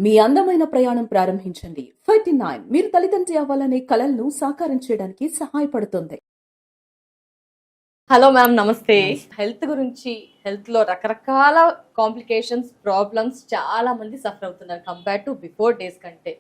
మీ అందమైన ప్రయాణం ప్రారంభించండి. 39 మీరు తల్లిదండ్రి అవ్వాలనే కలలను సాకారం చేయడానికి సహాయపడుతుంది. హలో మ్యామ్, నమస్తే. హెల్త్ గురించి, హెల్త్ లో రకరకాల కాంప్లికేషన్స్, ప్రాబ్లమ్స్ చాలా మంది సఫర్ అవుతున్నారు కంపేర్ టు బిఫోర్ డేస్ కంటే.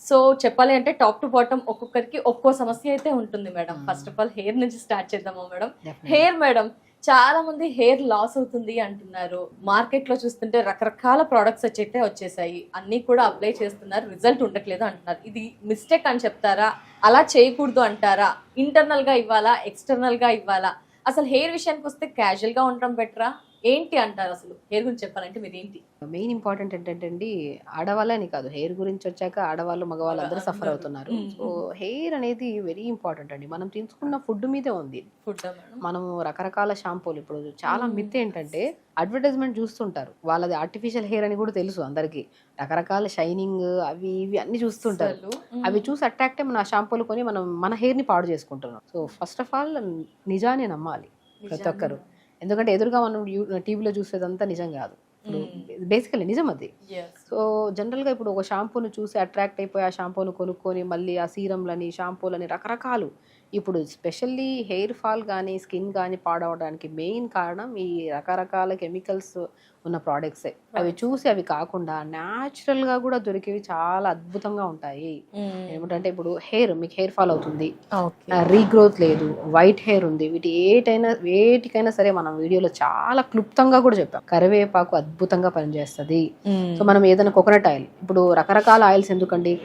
సో చెప్పాలి అంటే టాప్ టు బాటమ్ ఒక్కొక్కరికి ఒక్కో సమస్య అయితే ఉంటుంది madam. First of all hair నుంచి స్టార్ట్ చేద్దామా మేడం? హెయిర్ మేడం, చాలా మంది హెయిర్ లాస్ అవుతుంది అంటున్నారు. మార్కెట్ లో చూస్తుంటే రకరకాల ప్రోడక్ట్స్ అయితే వచ్చేసాయి, అన్ని కూడా అప్లై చేస్తున్నారు, రిజల్ట్ ఉండట్లేదు అంటున్నారు. ఇది మిస్టేక్ అని చెప్తారా? అలా చేయకూడదు అంటారా? ఇంటర్నల్ గా ఇవ్వాలా, ఎక్స్టర్నల్ గా ఇవ్వాలా? అసలు హెయిర్ విషయానికి వస్తే క్యాజువల్ గా ఉండడం బెటరా? ఏంటి అంటారు? అసలు హెయిర్ గురించి చెప్పాలంటే మీరు ఏంటి? మెయిన్ ఇంపార్టెంట్ ఏంటంటే అండి, ఆడవాళ్ళని కాదు, హెయిర్ గురించి వచ్చాక ఆడవాళ్ళు మగవాళ్ళు అందరూ సఫర్ అవుతున్నారు. సో హెయిర్ అనేది వెరీ ఇంపార్టెంట్ అండి. మనం తీసుకున్న ఫుడ్ మీదే ఉంది. ఫుడ్ మనము రకరకాల షాంపూలు, ఇప్పుడు చాలా మిత్ ఏంటంటే అడ్వర్టైజ్మెంట్ చూస్తుంటారు, వాళ్ళది ఆర్టిఫిషియల్ హెయిర్ అని కూడా తెలుసు అందరికి. రకరకాల షైనింగ్ అవి ఇవి అన్ని చూస్తుంటారు. అవి చూసి అట్రాక్ట్ అయ్యి మన షాంపూలు కొని మనం మన హెయిర్ ని పాడు చేసుకుంటున్నాం. సో ఫస్ట్ ఆఫ్ ఆల్ నిజాన్ని నమ్మాలి ప్రతి ఒక్కరు. ఎందుకంటే ఎదురుగా మనం టీవీలో చూసేదంతా నిజం కాదు. బేసికలీ నిజం అది. సో జనరల్గా ఇప్పుడు ఒక షాంపూను చూసి అట్రాక్ట్ అయిపోయి ఆ షాంపూను కొనుక్కొని మళ్ళీ ఆ సీరంలని, షాంపూలని రకరకాలు. ఇప్పుడు స్పెషల్లీ హెయిర్ ఫాల్ కానీ స్కిన్ కానీ పాడవడానికి మెయిన్ కారణం ఈ రకరకాల కెమికల్స్ ఉన్న ప్రోడక్ట్సే. అవి చూసి అవి కాకుండా న్యాచురల్గా కూడా దొరికేవి చాలా అద్భుతంగా ఉంటాయి. ఏమిటంటే ఇప్పుడు మీకు హెయిర్ ఫాల్ అవుతుంది, రీగ్రోత్ లేదు, వైట్ హెయిర్ ఉంది, వేటికైనా సరే మనం వీడియోలో చాలా క్లుప్తంగా కూడా చెప్పాం. కరివేపాకు అద్భుతంగా పనిచేస్తుంది. సో మనం ఏదైనా కోకోనట్ ఆయిల్, ఇప్పుడు రకరకాల ఆయిల్స్ ఎందుకండి,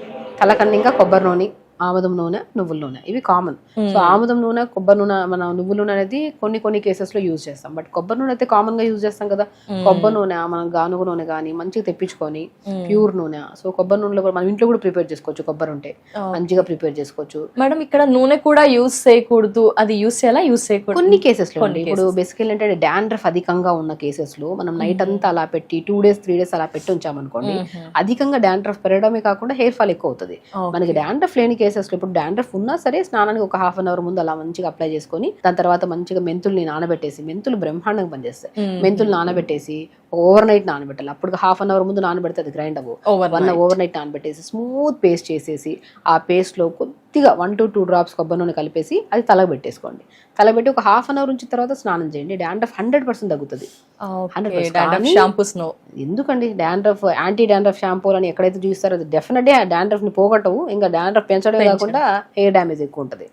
కలకన్నింగా కొబ్బరి నూనె, ఆముదం నూనె, నువ్వుల నూనె, ఇవి కామన్. సో ఆముదం నూనె, కొబ్బరి నూనె, మన నువ్వుల నూనె అనేది కొన్ని కేసెస్ లో యూజ్ చేస్తాం. బట్ కొబ్బరి నూనె అయితే కామన్ గా యూజ్ చేస్తాం కదా. కొబ్బరి నూనె మనం గానుగ నూనె కానీ మంచిగా తెప్పించుకొని ప్యూర్ నూనె. సో కొబ్బరి నూనెలో మనం ఇంట్లో కూడా ప్రిపేర్ చేసుకోవచ్చు. కొబ్బరి ఉంటే మంచిగా ప్రిపేర్ చేసుకోవచ్చు. మేడం, ఇక్కడ నూనె కూడా యూజ్ చేయకూడదు, అది యూజ్ చేయాలా, యూజ్ చేయకూడదు కొన్ని కేసెస్ లో. ఇప్పుడు బేసికల్ ఏంటంటే డాండ్రఫ్ అధికంగా ఉన్న కేసెస్ లో మనం నైట్ అంతా అలా పెట్టి 2 days 3 days అలా పెట్టి ఉంచామనుకోండి, అధికంగా డాండ్రఫ్ పెరగడమే కాకుండా హెయిర్ ఫాల్ ఎక్కువ అవుతుంది. మనకి డాండ్రఫ్ లేని కేసెస్ లో, ఇప్పుడు డాండ్రఫ్ ఉన్నా సరే స్నానానికి ఒక 1/2 hour ముందు అలా మంచిగా అప్లై చేసుకొని దాని తర్వాత మంచిగా మెంతుల్ని నానబెట్టేసి, మెంతులు బ్రహ్మాండంగా పనిచేస్తాయి. మెంతులు నానబెట్టేసి ఓవర్ నైట్ నానబెట్టాలి. అప్పుడు 1/2 hour ముందు నానబెడితే అది గ్రైండ్ అవ్వు. ఓవర్ నైట్ నానబెట్టేసి స్మూత్ పేస్ట్ చేసేసి ఆ పేస్ట్ లో కొద్దిగా 1 to 2 drops కొబ్బరి నూనె కలిపేసి అది తలకు పెట్టేసుకోండి. తలబెట్టి ఒక 1/2 hour ఉంచిన తర్వాత స్నానం చేయండి. డాండ్రఫ్ 100% తగ్గుతుంది. ఎందుకండి డాండ్రఫ్, యాంటీ డాండ్రఫ్ షాంపూలు అని ఎక్కడైతే చూస్తారో అది డెఫినెట్గా డాండ్రఫ్ ని పోగొట్టవు, ఇంకా డాండ్రఫ్ పెంచడమే కాకుండా హెయిర్ డ్యామేజ్ ఎక్కువ ఉంటుంది.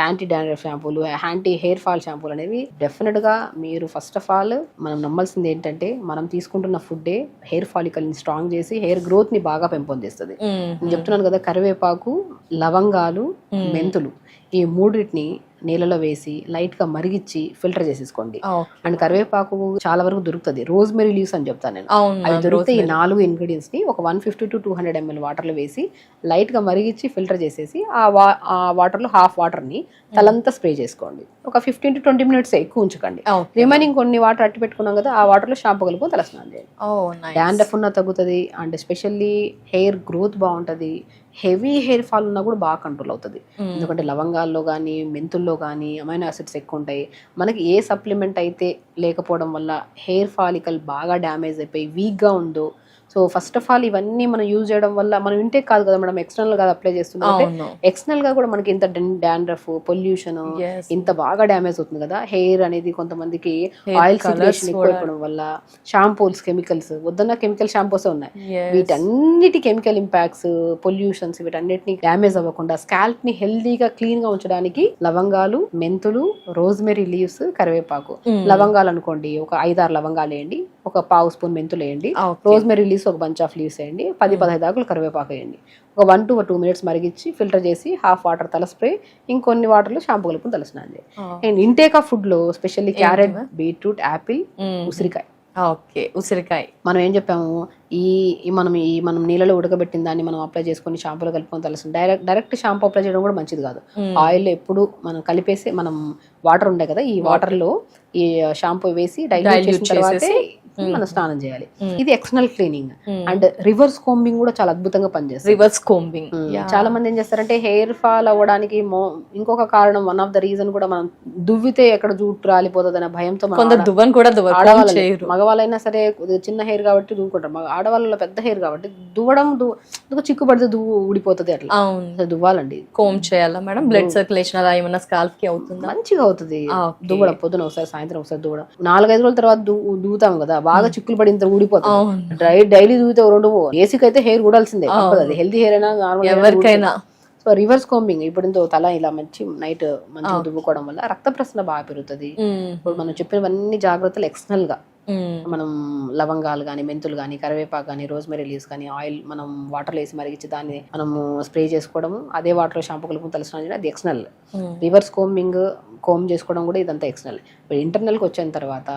యాంటీ డాండ్రఫ్ షాంపూలు, యాంటీ హెయిర్ ఫాల్ షాంపూలు అనేవి డెఫినెట్ గా మీరు ఫస్ట్ ఆఫ్ ఆల్ మనం నమ్మాల్సింది ఏంటంటే, మనం తీసుకుంటున్న ఫుడ్డే హెయిర్ ఫాలికల్ ని స్ట్రాంగ్ చేసి హెయిర్ గ్రోత్ ని బాగా పెంపొందిస్తుంది. నేను చెప్తున్నాను కదా, కరివేపాకు, లవంగాలు, మెంతులు, ఈ మూడింటిని నీళ్ళలో వేసి లైట్ గా మరిగించి ఫిల్టర్ చేసేసుకోండి. అండ్ కరివేపాకు చాలా వరకు దొరుకుతుంది. రోజ్మెరీ లీవ్స్ అని చెప్తాను నేను, అవి దొరికితే ఈ 4 ingredients ని ఒక 150 to 200 ml వాటర్ లో వేసి లైట్ గా మరిగించి ఫిల్టర్ చేసేసి ఆ వాటర్ లో హాఫ్ వాటర్ ని తలంతా స్ప్రే చేసుకోండి. ఒక 15 to 20 minutes ఎక్కువ ఉంచకండి. రిమైనింగ్ కొన్ని వాటర్ అట్టి పెట్టుకున్నాం కదా, ఆ వాటర్ లో షాంపూ కలుపుకొని తలస్నానం చేయండి. డాండ్రఫ్ ఉన్న తగ్గుతుంది. అండ్ ఎస్పెషల్లీ హెయిర్ గ్రోత్ బాగుంటది. హెవీ హెయిర్ ఫాల్ ఉన్నా కూడా బాగా కంట్రోల్ అవుతుంది. ఎందుకంటే లవంగాల్లో కానీ మెంతుల్లో కానీ అమైనో యాసిడ్స్ ఎక్కువ ఉంటాయి. మనకి ఏ సప్లిమెంట్ అయితే లేకపోవడం వల్ల హెయిర్ ఫాలికల్ బాగా డ్యామేజ్ అయిపోయి వీక్గా ఉందో, సో ఫస్ట్ ఆఫ్ ఆల్ ఇవన్నీ మనం యూజ్ చేయడం వల్ల మనం ఇంటే కాదు కదా మేడం, ఎక్స్టర్నల్ గా అప్లై చేస్తున్నాం. ఎక్స్టర్నల్ గా కూడా మనకి ఇంత డాండ్రఫ్, పొల్యూషన్ ఇంత బాగా డ్యామేజ్ అవుతుంది కదా హెయిర్ అనేది. కొంతమందికి ఆయిల్ సిక్రేషన్ ఎక్కువ అయిపోవడం వల్ల, షాంపూస్ కెమికల్స్, వద్దన్న కెమికల్ షాంపూస్ ఉన్నాయి, వీటన్నిటి కెమికల్ ఇంపాక్ట్స్, పొల్యూషన్స్, వీటన్నిటిని డ్యామేజ్ అవ్వకుండా స్కాల్ప్ ని హెల్దీగా క్లీన్ గా ఉంచడానికి లవంగాలు, మెంతులు, రోజ్మెరీ లీవ్స్, కరివేపాకు. లవంగాలు అనుకోండి ఒక 5-6 లవంగాలు వేయండి, ఒక 1/2 spoon మెంతులు వేయండి, రోజ్మెరీ లీవ్స్ ఒక బంచ్ ఆఫ్ లీవ్స్ వేయండి, 10-15 ఆకులు కరివేపాకు వేయండి. ఒక 1 to 2 minutes మరిగించి ఫిల్టర్ చేసి హాఫ్ వాటర్ తల స్ప్రే, ఇంకొన్ని వాటర్లో షాంపూ కలుపుకొని తలస్నానం చేయండి. అండ్ ఇంటేక్ ఆఫ్ ఫుడ్ లో స్పెషల్లీ క్యారెట్, బీట్రూట్, యాపిల్, ఉసిరికాయ. ఉసిరికాయ మనం ఏం చెప్పాము, మనం నీళ్ళలో ఉడకబెట్టిన దాన్ని మనం అప్లై చేసుకొని షాంపూలో కలుపుకొని తలసం. డైరెక్ట్ షాంపూ అప్లై చేయడం కూడా మంచిది కాదు. ఆయిల్ ఎప్పుడు మనం కలిపేసి, మనం వాటర్ ఉండే కదా, ఈ వాటర్ లో ఈ షాంపూ వేసి డైల్యూట్ చేసిన తర్వాతే మనం స్నానం చేయాలి. ఇది external cleaning. And reverse combing కూడా చాలా అద్భుతంగా పనిచేస్తుంది. రివర్స్ కోంబింగ్ చాలా మంది ఏం చేస్తారంటే హెయిర్ ఫాల్ అవ్వడానికి ఇంకొక కారణం, వన్ ఆఫ్ ద రీజన్ కూడా మనం దువ్వితే ఎక్కడ జుట్టు రాలిపోతుంది అనే భయంతో కొందరు దువ్వను కూడా ఆడవాళ్ళు, మగవాళ్ళైనా సరే చిన్న హెయిర్ కాబట్టి దువ్వుకుంటారు, ఆడవాళ్ళలో పెద్ద హెయిర్ కాబట్టి దువ్వడం చిక్కు పడితే దువ్వు ఊడిపోతుంది, అట్లా దువ్వాలండి. కోమ్ చేయాలా మేడం? బ్లడ్ సర్క్యులేషన్ అలా ఏమన్నా స్కాల్ప్ కి అవుతుందా? మంచిగా అవుతుంది దువ్వడం. పొద్దున ఒకసారి, సాయంత్రం ఒకసారి దువ్వడం. 4-5 రోజుల తర్వాత దువ్వుతాం కదా, బాగా చిక్కులు పడి ఇంత ఊడిపోతుంది. డైలీ దువ్వుతే 2 ఏసీకి అయితే హెయిర్ ఊడాల్సిందే, అది హెల్తీ హెయిర్ అయినా ఎవరికైనా. సో రివర్స్ కోంబింగ్ ఇప్పుడు తల ఇలా నైట్ మంచిగా దువ్వుకోవడం వల్ల రక్త ప్రసరణ బాగా పెరుగుతుంది. ఇప్పుడు మనం చెప్పినవన్నీ జాగ్రత్తలు ఎక్స్టర్నల్ గా మనం లవంగాలు కానీ, మెంతులు కానీ, కరివేపాకు కానీ, రోజ్మెరీ లీవ్స్ కానీ, ఆయిల్ మనం వాటర్లో వేసి మరిగించి దాన్ని మనము స్ప్రే చేసుకోవడము, అదే వాటర్ షాంపూ కలుపుకుని తలస్నానం చేయడం, అది ఎక్స్టర్నల్. రివర్స్ కోమ్ చేసుకోవడం కూడా ఇదంతా ఎక్స్టర్నల్. ఇప్పుడు ఇంటర్నల్కి వచ్చిన తర్వాత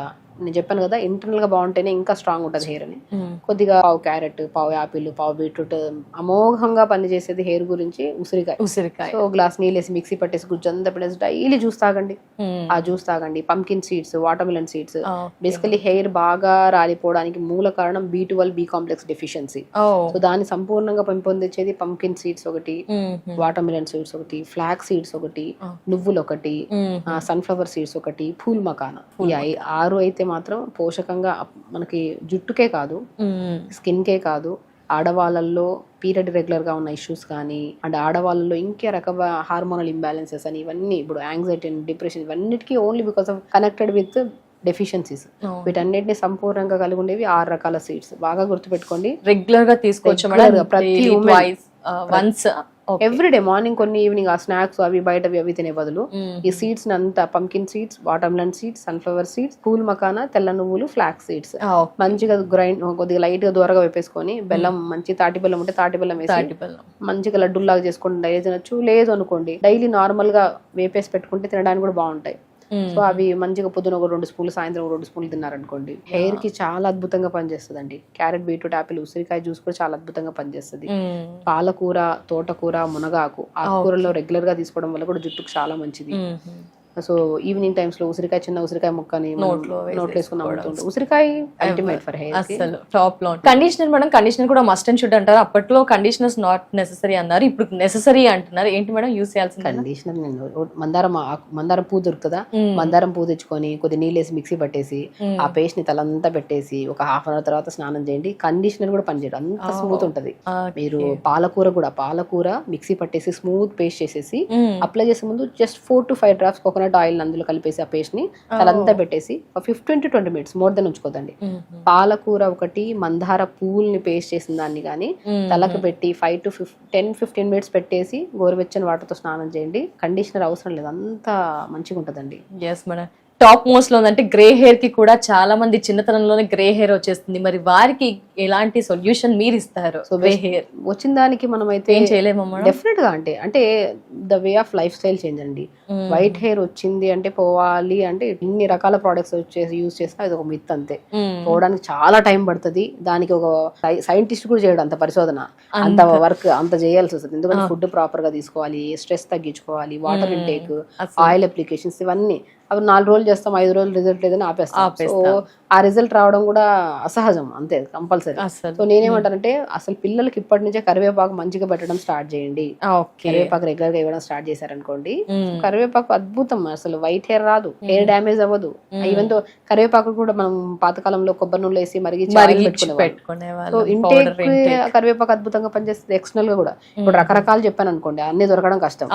నేను చెప్పాను కదా, ఇంటర్నల్ గా బాగుంటేనే ఇంకా స్ట్రాంగ్ ఉంటుంది హెయిర్ అని. కొద్దిగా పావు క్యారెట్, పావు యాపిల్, పావు బీట్రూట్ అమోఘంగా పనిచేసేది హెయిర్ గురించి ఉసిరికాయ. సో గ్లాస్ నీళ్ళు వేసి మిక్సీ పట్టేసి గుజ్జంతా పెట్టేసి డైలీ జ్యూస్ తాగండి. ఆ జ్యూస్ తాగండి. Pumpkin seeds, water melon seeds. Basically hair బాగా రాలిపోవడానికి మూల కారణం B12, B complex deficiency. So దాన్ని సంపూర్ణంగా పెంపొందించేది పంకిన్ సీడ్స్ ఒకటి, వాటర్ మిలన్ సీడ్స్ ఒకటి, ఫ్లాక్ సీడ్స్ ఒకటి, నువ్వులు ఒకటి, సన్ఫ్లవర్ సీడ్స్ ఒకటి, పూల్ మకానా. ఈ 6 అయితే మాత్రం పోషకంగా మనకి జుట్టుకే కాదు, స్కిన్ కే కాదు, ఆడవాళ్ళల్లో పీరియడ్ రెగ్యులర్ గా ఉన్న ఇష్యూస్ కానీ, అండ్ ఆడవాళ్ళలో ఇంకే రకమైన హార్మోనల్ ఇంబ్యాలెన్సెస్ అని, ఇవన్నీ ఇప్పుడు యాంగ్జైటీ, డిప్రెషన్, ఇవన్నిటికీ only because of connected with deficiencies. వీటన్నిటిని సంపూర్ణంగా కలిగి ఉండేవి 6 రకాల సీడ్స్. బాగా గుర్తుపెట్టుకోండి, రెగ్యులర్ గా తీసుకోవచ్చు ప్రతి వన్స్ ఎవ్రీడే మార్నింగ్ కొన్ని, ఈవినింగ్ ఆ స్నాక్స్ అవి బయటవి అవి తినే బదులు ఈ సీడ్స్ అంతా pumpkin seeds, water melon seeds, sunflower seeds, pool makhana, తెల్ల నువ్వులు, ఫ్లాక్ సీడ్స్ మంచిగా గ్రైండ్, కొద్దిగా లైట్ గా దూరగా వేపేసుకొని, బెల్లం, మంచి తాటి బెల్లం ఉంటే తాటి బెల్లం వేసి మంచిగా లడ్డూలాగా చేసుకొని డైలీ తినొచ్చు. లేదు అనుకోండి డైలీ నార్మల్ గా వేపేసి పెట్టుకుంటే తినడానికి కూడా బాగుంటాయి. సో అవి మంచిగా పొద్దున ఒక 2 స్పూన్లు, సాయంత్రం 2 స్పూన్లు తిన్నారనుకోండి, హెయిర్ కి చాలా అద్భుతంగా పనిచేస్తుంది అండి. క్యారెట్, బీట్రూట్, యాపిల్, ఉసిరికాయ జ్యూస్ కూడా చాలా అద్భుతంగా పనిచేస్తుంది. పాలకూర, తోటకూర, మునగాకు, ఆకుకూరలో రెగ్యులర్ గా తీసుకోవడం వల్ల కూడా జుట్టుకు చాలా మంచిది. సో ఈవినింగ్ టైమ్స్ లో ఉసిరికాయ, చిన్న ఉసిరికాయ ముక్కని నోట్లో వేసుకుని ఉసిరికాయ అల్టిమేట్ ఫర్ హెయిర్. అసలు టాప్ లో. కండిషనర్ మేడం, కండిషనర్ కూడా మస్ట్ అండ్ షుడ్ అంటారు. అప్పట్లో కండిషనర్స్ నాట్ నెసెసరీ అన్నారు, ఇప్పుడు నెసెసరీ అంటున్నారు. ఏంటి మేడం యూస్ చేయాల్సింది? కండిషనర్ మందారం పువ్వు దొరుకుతుందా, మందారం పువ్వు తెచ్చుకొని కొద్ది నీళ్ళు వేసి మిక్సీ పట్టేసి ఆ పేస్ట్ ని తలంతా పెట్టేసి ఒక హాఫ్ అన్ అవర్ తర్వాత స్నానం చేయండి. కండిషనర్ కూడా పనిచేయడం అంత స్మూత్ ఉంటది. మీరు పాలకూర మిక్సీ పట్టేసి స్మూత్ పేస్ట్ చేసేసి అప్లై చేసే ముందు just 4 to 5 drops coconut oil అందులో కలిపేసి ఆ పేస్ట్ ని తలంతా పెట్టేసి 15 to 20 minutes, మోర్ దెన్ ఉంచుకోదండి. పాలకూర ఒకటి, మందార పూల్ని పేస్ట్ చేసిన దాన్ని కానీ తలకు పెట్టి 5 to 10-15 minutes పెట్టేసి గోరువెచ్చని వాటర్తో స్నానం చేయండి. కండిషనర్ అవసరం లేదు, అంత మంచిగా ఉంటదండి. Yes madam. టాప్ మోస్ట్ లో ఉందంటే గ్రే హెయిర్ కి కూడా చాలా మంది చిన్నతనంలోనే గ్రే హెయిర్ వచ్చేస్తుంది. మరి వారికి ఎలాంటి సొల్యూషన్ మీరు ఇస్తారు? సో గ్రే హెయిర్ వచ్చిన దానికి మనం అయితే ఏం చేయలేమమ్మా. డెఫినెట్ గా అంటే the way of life style change అండి. వైట్ హెయిర్ వచ్చింది అంటే పోవాలి అంటే ఇన్ని రకాల ప్రొడక్ట్స్ వచ్చేసి యూజ్ చేసినా అది ఒక మిత్ అంతే. పోవడానికి చాలా టైం పడుతుంది. దానికి ఒక సైంటిస్ట్ కూడా చేయడం అంత పరిశోధన, అంత వర్క్ అంత చేయాల్సి వస్తుంది. ఎందుకంటే ఫుడ్ ప్రాపర్ గా తీసుకోవాలి, స్ట్రెస్ తగ్గించుకోవాలి, వాటర్ ఇంటేక్, ఆయిల్ అప్లికేషన్స్, ఇవన్నీ. అవి 4 రోజులు చేస్తాం, 5 రోజులు రిజల్ట్ లేదని ఆపేస్తాం. సో ఆ రిజల్ట్ రావడం కూడా అసహజం, అంతే కంపల్సరీ. సో నేనేమంటానంటే అసలు పిల్లలకి ఇప్పటి నుంచే కరివేపాకు మంచిగా పెట్టడం స్టార్ట్ చేయండి. కరివేపాకు రెగ్యులర్ గా ఇవ్వడం స్టార్ట్ చేశారనుకోండి, కరివేపాకు అద్భుతం. అసలు వైట్ హెయిర్ రాదు, హెయిర్ డ్యామేజ్ అవ్వదు. ఈవెన్ తో కరివేపాకు కూడా మనం పాతకాలంలో కొబ్బరి నూనె వేసి మరిగించి పెట్టుకునేవాళ్ళం. సో ఇంటేక్ కరివేపాకు అద్భుతంగా పనిచేస్తుంది. ఎక్స్టర్నల్ గా కూడా ఇప్పుడు రకరకాలు చెప్పాను అనుకోండి, అన్ని దొరకడం కష్టం.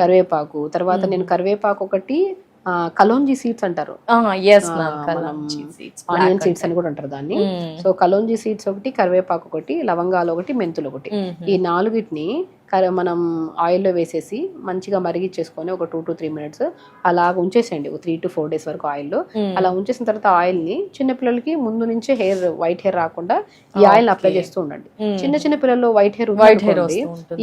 కరివేపాకు తర్వాత నేను కరివేపాకు ఒకటి, కలోంజీ సీడ్స్ అంటారు, ఆనియన్ సీడ్స్ అని కూడా అంటారు దాన్ని. సో కలోంజీ సీడ్స్ ఒకటి, కరివేపాకు ఒకటి, లవంగాలు ఒకటి, మెంతులు ఒకటి, ఈ 4టిని మనం ఆయిల్లో వేసేసి మంచిగా మరిగిచ్చేసుకొని ఒక 2 to 3 minutes అలా ఉంచేసేయండి, 3 to 4 days వరకు ఆయిల్లో. అలా ఉంచేసిన తర్వాత ఆయిల్ ని చిన్నపిల్లలకి ముందు నుంచే వైట్ హెయిర్ రాకుండా ఈ ఆయిల్ అప్లై చేస్తూ ఉండండి. చిన్న పిల్లల్లో వైట్ హెయిర్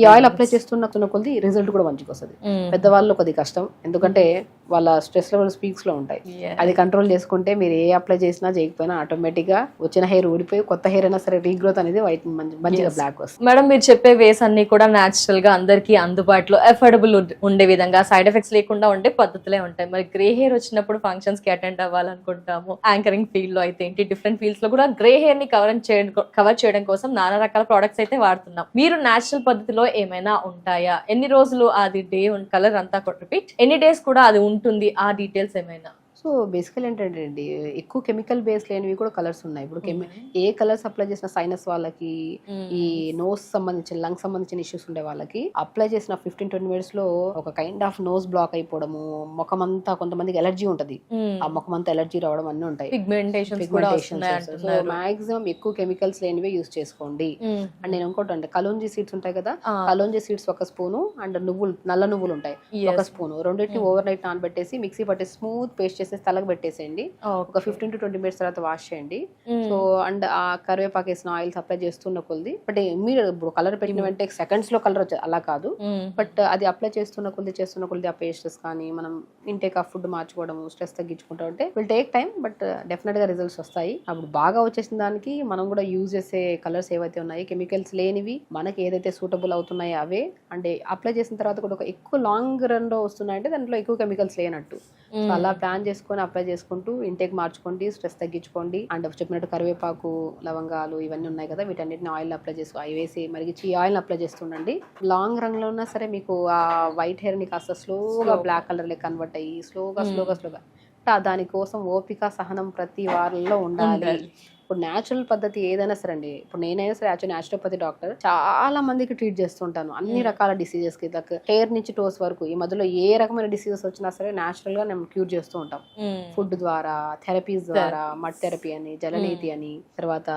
ఈ ఆయిల్ అప్లై చేస్తున్న కొద్ది రిజల్ట్ కూడా మంచిగా వస్తుంది. పెద్దవాళ్ళు కొద్ది కష్టం, ఎందుకంటే వాళ్ళ స్ట్రెస్ లెవెల్స్ పీక్స్ లో ఉంటాయి. అది కంట్రోల్ చేసుకుంటే మీరు ఏ అప్లై చేసినా చేయకపోయినా ఆటోమేటిక్ గా వచ్చిన హెయిర్ ఊడిపోయి కొత్త హెయిర్ అయినా సరే రీగ్రోత్ అనేది వైట్ మంచిగా బ్లాక్ వస్తుంది. మేడం మీరు చెప్పే వేస్ అన్ని కూడా న్యాచురల్ గా అందరికి అందుబాటులో అఫోర్డబుల్ ఉండే విధంగా సైడ్ ఎఫెక్ట్స్ లేకుండా ఉండే పద్ధతులే ఉంటాయి. మరి గ్రే హెయిర్ వచ్చినప్పుడు ఫంక్షన్స్ కి అటెండ్ అవ్వాలనుకుంటాము, యాంకరింగ్ ఫీల్డ్ లో అయితే ఏంటి, డిఫరెంట్ ఫీల్డ్స్ లో కూడా గ్రే హెయిర్ ని కవర్ చేయడం కోసం నానా రకాల ప్రొడక్ట్స్ అయితే వాడుతున్నాం. మీరు న్యాచురల్ పద్ధతిలో ఏమైనా ఉంటాయా, ఎన్ని రోజులు అది డే కలర్ అంతా రిపీట్, ఎన్ని డేస్ కూడా అది ఉంటుంది, ఆ డీటెయిల్స్ ఏమైనా? సో బేసికల్ ఏంటంటే అండి, ఎక్కువ కెమికల్ బేస్ లేనివి కూడా కలర్స్ ఉన్నాయి. ఇప్పుడు ఏ కలర్స్ అప్లై చేసిన సైనస్ వాళ్ళకి, ఈ నోస్ సంబంధించిన లంగ్ సంబంధించిన ఇష్యూస్ ఉండే వాళ్ళకి అప్లై చేసిన 15-20 మినిట్స్ లో ఒక కైండ్ ఆఫ్ నోస్ బ్లాక్ అయిపోవడము, ముఖం అంతా, కొంతమందికి ఎలర్జీ ఉంటది, ఆ ముఖం అంతా ఎలర్జీ రావడం అన్ని ఉంటాయి. సో మాక్సిమం ఎక్కువ కెమికల్స్ లేనివే యూజ్ చేసుకోండి. అండ్ నేను ఇంకోటి అంటే కలోంజీ సీడ్స్ ఉంటాయి కదా, కలోంజీ సీడ్స్ ఒక స్పూను, అండ్ నువ్వులు, నల్ల నువ్వులు ఉంటాయి ఒక స్పూను, రెండింటిని ఓవర్ నైట్ నానబెట్టేసి మిక్సీ పట్టి స్మూత్ పేస్ట్ తలకు పెట్టేసేయండి. ఒక 15-20 మినిట్స్ తర్వాత వాష్ చేయండి. సో అండ్ ఆ కరివేపాకు వేసిన ఆయిల్స్ అప్లై చేస్తున్న కొద్ది, బట్ మీరు ఇప్పుడు కలర్ పెట్టిన వెంటనే సెకండ్స్ లో కలర్ వచ్చేది అలా కాదు, బట్ అది అప్లై చేస్తున్న కొద్ది ఆ పేస్టెస్ కానీ మనం ఇంటేక్ ఆఫ్ ఫుడ్ మార్చుకోవడం, స్ట్రెస్ తగ్గించుకుంటా ఉంటే will take time, but definite గా రిజల్ట్స్ వస్తాయి. అప్పుడు బాగా వచ్చేసిన దానికి మనం కూడా యూజ్ చేసే కలర్స్ ఏవైతే ఉన్నాయి, కెమికల్స్ లేనివి, మనకి ఏదైతే సూటబుల్ అవుతున్నాయో అవే, అంటే అప్లై చేసిన తర్వాత కూడా ఒక ఎక్కువ లాంగ్ రన్ లో వస్తున్నాయంటే దాంట్లో ఎక్కువ కెమికల్స్ లేనట్టు. సో అలా ప్లాన్ చేసుకొని అప్లై చేసుకుంటూ ఇంటేక్ మార్చుకోండి, స్ట్రెస్ తగ్గించుకోండి. అండ్ చెప్పినట్టు కరివేపాకు, లవంగాలు ఇవన్నీ ఉన్నాయి కదా, వీటన్నిటిని ఆయిల్ అప్లై చేసుకో, అవి వేసి మరిగించి ఈ ఆయిల్ అప్లై చేస్తుండండి. లాంగ్ రన్ లో ఉన్నా సరే మీకు ఆ వైట్ హెయిర్ ని కాస్త స్లోగా బ్లాక్ కలర్ లెక్క కన్వర్ట్ అయ్యి స్లోగా దానికోసం ఓపిక, సహనం ప్రతి వారంలో ఉండాలి. ఇప్పుడు న్యాచురల్ పద్ధతి ఏదైనా సరే అండి, ఇప్పుడు నేనైనా సరే యాక్చువల్ న్యాచురోపతి డాక్టర్, చాలా మందికి ట్రీట్ చేస్తుంటాను అన్ని రకాల డిసీజెస్ కి, లైక్ హెయిర్ నుంచి టోస్ వరకు. ఈ మధ్యలో ఏ రకమైన డిసీజెస్ వచ్చినా సరే న్యాచురల్ గా మేము క్యూర్ చేస్తూ ఉంటాం. ఫుడ్ ద్వారా, థెరపీస్ ద్వారా, మడ్ థెరపీ అని, జలనీతి అని, తర్వాత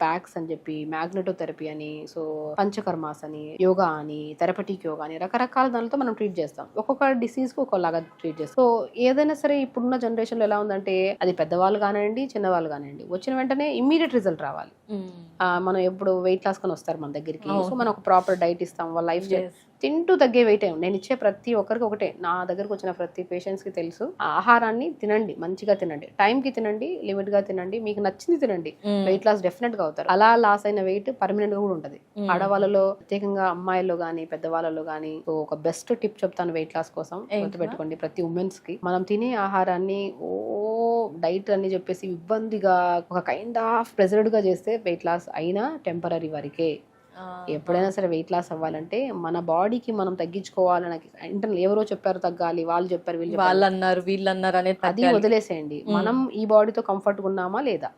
ప్యాక్స్ అని చెప్పి, మ్యాగ్నెటో థెరపీ అని, సో పంచకర్మాస్ అని, యోగా అని, థెరపటిక్ యోగా అని, రకరకాల దానితో మనం ట్రీట్ చేస్తాం. ఒక్కొక్క డిసీజ్ కు ఒక్కొక్కలాగా ట్రీట్ చేస్తాం. సో ఏదైనా సరే ఇప్పుడున్న జనరేషన్ లో ఎలా ఉందంటే, అది పెద్దవాళ్ళు కానివ్వండి, చిన్నవాళ్ళు కానివ్వండి, వచ్చిన వెంటనే ఇమ్మీడియట్ రిజల్ట్ రావాలి. మనం ఎప్పుడు వెయిట్ లాస్ కొని వస్తారు మన దగ్గరికి, సో మనం ఒక ప్రాపర్ డైట్ ఇస్తాం, వాళ్ళ లైఫ్ స్టైల్ తింటూ తగ్గే వెయిట్ ఏం నేను ఇచ్చే ప్రతి ఒక్కరికి ఒకటే, నా దగ్గరకు వచ్చిన ప్రతి పేషెంట్స్ కి తెలుసు, ఆహారాన్ని తినండి, మంచిగా తినండి, టైం కి తినండి, లిమిట్ గా తినండి, మీకు నచ్చింది తినండి, వెయిట్ లాస్ డెఫినెట్ గా అవుతారు. అలా లాస్ అయిన వెయిట్ పర్మనెంట్ గా కూడా ఉంటది. ఆడవాళ్ళలో ప్రత్యేకంగా అమ్మాయిల్లో గానీ పెద్దవాళ్ళలో గానీ ఒక బెస్ట్ టిప్ చెప్తాను వెయిట్ లాస్ కోసం, గుర్తుపెట్టుకోండి. ప్రతి ఉమెన్స్ కి మనం తినే ఆహారాన్ని డైట్ అని చెప్పేసి ఇబ్బందిగా ఒక కైండ్ ఆఫ్ ప్రెజర్డ్ గా చేస్తే వెయిట్ లాస్ అయినా టెంపరీ వరకే. ఎప్పుడైనా సరే వెయిట్ లాస్ అవ్వాలంటే మన బాడీకి మనం తగ్గించుకోవాలని ఇంటర్నల్ ఎవరో చెప్పారు తగ్గాలి, వాళ్ళు చెప్పారు, వీళ్ళు అన్నారు అనేది అది వదిలేసేయండి. మనం ఈ బాడీతో కంఫర్ట్ గా ఉన్నామా లేదా,